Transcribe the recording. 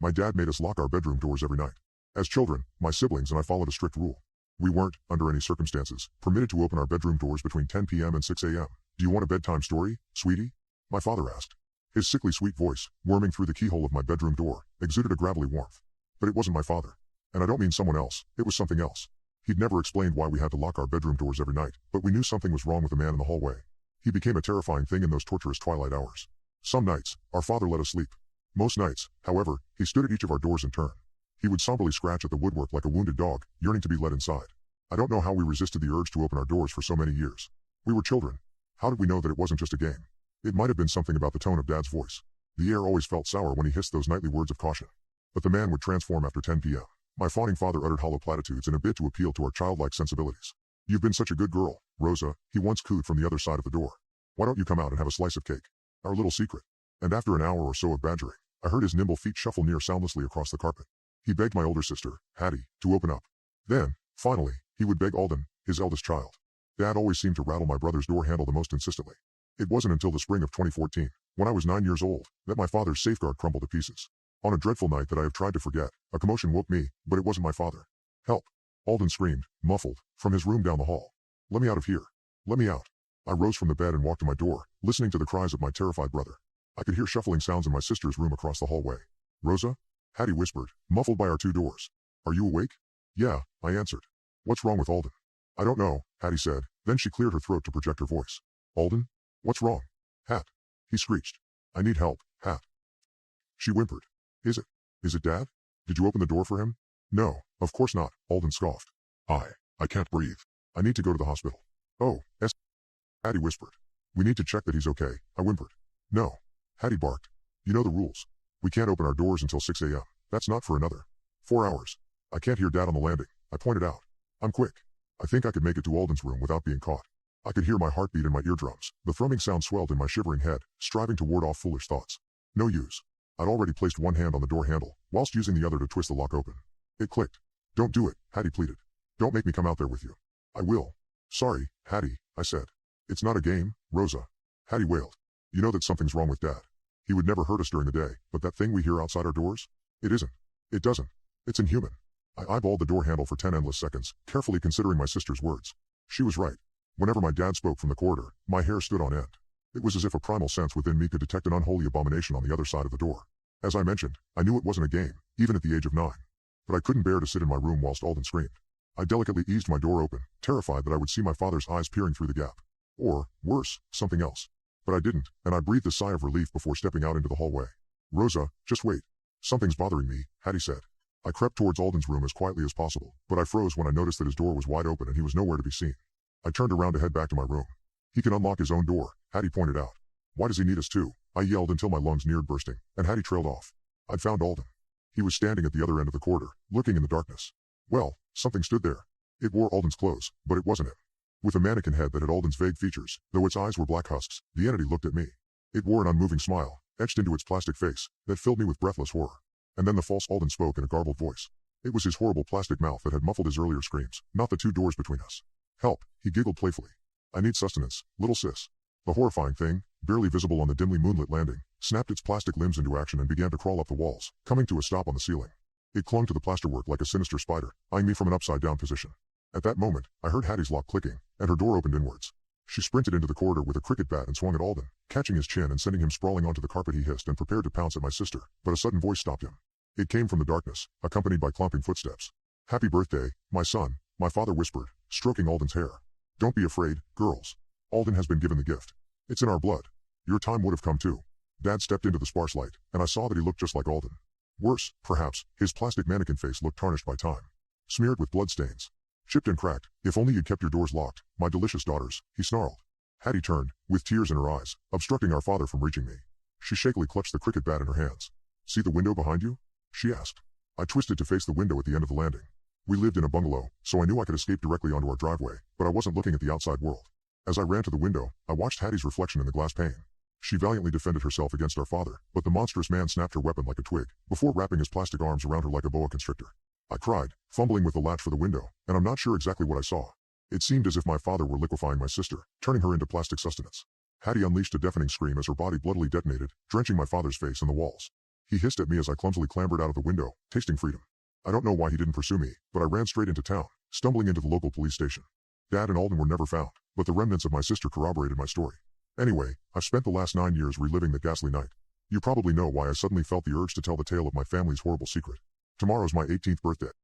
My dad made us lock our bedroom doors every night. As children, my siblings and I followed a strict rule. We weren't, under any circumstances, permitted to open our bedroom doors between 10 p.m. and 6 a.m. Do you want a bedtime story, sweetie? My father asked. His sickly sweet voice, worming through the keyhole of my bedroom door, exuded a gravelly warmth. But it wasn't my father. And I don't mean someone else, it was something else. He'd never explained why we had to lock our bedroom doors every night, but we knew something was wrong with the man in the hallway. He became a terrifying thing in those torturous twilight hours. Some nights, our father let us sleep. Most nights, however, he stood at each of our doors in turn. He would somberly scratch at the woodwork like a wounded dog, yearning to be let inside. I don't know how we resisted the urge to open our doors for so many years. We were children. How did we know that it wasn't just a game? It might have been something about the tone of Dad's voice. The air always felt sour when he hissed those nightly words of caution. But the man would transform after 10 p.m. My fawning father uttered hollow platitudes in a bid to appeal to our childlike sensibilities. You've been such a good girl, Rosa, he once cooed from the other side of the door. Why don't you come out and have a slice of cake? Our little secret. And after an hour or so of badgering, I heard his nimble feet shuffle near soundlessly across the carpet. He begged my older sister, Hattie, to open up. Then, finally, he would beg Alden, his eldest child. Dad always seemed to rattle my brother's door handle the most insistently. It wasn't until the spring of 2014, when I was 9 years old, that my father's safeguard crumbled to pieces. On a dreadful night that I have tried to forget, a commotion woke me, but it wasn't my father. Help! Alden screamed, muffled, from his room down the hall. Let me out of here. Let me out. I rose from the bed and walked to my door, listening to the cries of my terrified brother. I could hear shuffling sounds in my sister's room across the hallway. Rosa? Hattie whispered, muffled by our two doors. Are you awake? Yeah, I answered. What's wrong with Alden? I don't know, Hattie said, then she cleared her throat to project her voice. Alden? What's wrong? Hat. He screeched. I need help, Hat. She whimpered. Is it Dad? Did you open the door for him? No, of course not, Alden scoffed. I can't breathe. I need to go to the hospital. Oh, Hattie whispered. We need to check that he's okay, I whimpered. No. Hattie barked. You know the rules. We can't open our doors until 6 a.m. That's not for another 4 hours. I can't hear Dad on the landing, I pointed out. I'm quick. I think I could make it to Alden's room without being caught. I could hear my heartbeat in my eardrums. The thrumming sound swelled in my shivering head, striving to ward off foolish thoughts. No use. I'd already placed one hand on the door handle, whilst using the other to twist the lock open. It clicked. Don't do it, Hattie pleaded. Don't make me come out there with you. I will. Sorry, Hattie, I said. It's not a game, Rosa. Hattie wailed. You know that something's wrong with Dad. He would never hurt us during the day, but that thing we hear outside our doors? It isn't. It doesn't. It's inhuman. I eyeballed the door handle for 10 endless seconds, carefully considering my sister's words. She was right. Whenever my dad spoke from the corridor, my hair stood on end. It was as if a primal sense within me could detect an unholy abomination on the other side of the door. As I mentioned, I knew it wasn't a game, even at the age of 9. But I couldn't bear to sit in my room whilst Alden screamed. I delicately eased my door open, terrified that I would see my father's eyes peering through the gap. Or, worse, something else. But I didn't, and I breathed a sigh of relief before stepping out into the hallway. Rosa, just wait. Something's bothering me, Hattie said. I crept towards Alden's room as quietly as possible, but I froze when I noticed that his door was wide open and he was nowhere to be seen. I turned around to head back to my room. He can unlock his own door, Hattie pointed out. Why does he need us to? I yelled until my lungs neared bursting, and Hattie trailed off. I'd found Alden. He was standing at the other end of the corridor, lurking in the darkness. Well, something stood there. It wore Alden's clothes, but it wasn't him. With a mannequin head that had Alden's vague features, though its eyes were black husks, the entity looked at me. It wore an unmoving smile, etched into its plastic face, that filled me with breathless horror. And then the false Alden spoke in a garbled voice. It was his horrible plastic mouth that had muffled his earlier screams, not the two doors between us. Help, he giggled playfully. I need sustenance, little sis. The horrifying thing, barely visible on the dimly moonlit landing, snapped its plastic limbs into action and began to crawl up the walls, coming to a stop on the ceiling. It clung to the plasterwork like a sinister spider, eyeing me from an upside-down position. At that moment, I heard Hattie's lock clicking, and her door opened inwards. She sprinted into the corridor with a cricket bat and swung at Alden, catching his chin and sending him sprawling onto the carpet. He hissed and prepared to pounce at my sister, but a sudden voice stopped him. It came from the darkness, accompanied by clomping footsteps. Happy birthday, my son, my father whispered, stroking Alden's hair. Don't be afraid, girls. Alden has been given the gift. It's in our blood. Your time would have come too. Dad stepped into the sparse light, and I saw that he looked just like Alden. Worse, perhaps, his plastic mannequin face looked tarnished by time. Smeared with bloodstains. Chipped and cracked. If only you'd kept your doors locked, my delicious daughters, he snarled. Hattie turned, with tears in her eyes, obstructing our father from reaching me. She shakily clutched the cricket bat in her hands. See the window behind you? She asked. I twisted to face the window at the end of the landing. We lived in a bungalow, so I knew I could escape directly onto our driveway, but I wasn't looking at the outside world. As I ran to the window, I watched Hattie's reflection in the glass pane. She valiantly defended herself against our father, but the monstrous man snapped her weapon like a twig, before wrapping his plastic arms around her like a boa constrictor. I cried, fumbling with the latch for the window, and I'm not sure exactly what I saw. It seemed as if my father were liquefying my sister, turning her into plastic sustenance. Hattie unleashed a deafening scream as her body bloodily detonated, drenching my father's face and the walls. He hissed at me as I clumsily clambered out of the window, tasting freedom. I don't know why he didn't pursue me, but I ran straight into town, stumbling into the local police station. Dad and Alden were never found, but the remnants of my sister corroborated my story. Anyway, I've spent the last 9 years reliving the ghastly night. You probably know why I suddenly felt the urge to tell the tale of my family's horrible secret. Tomorrow's my 18th birthday.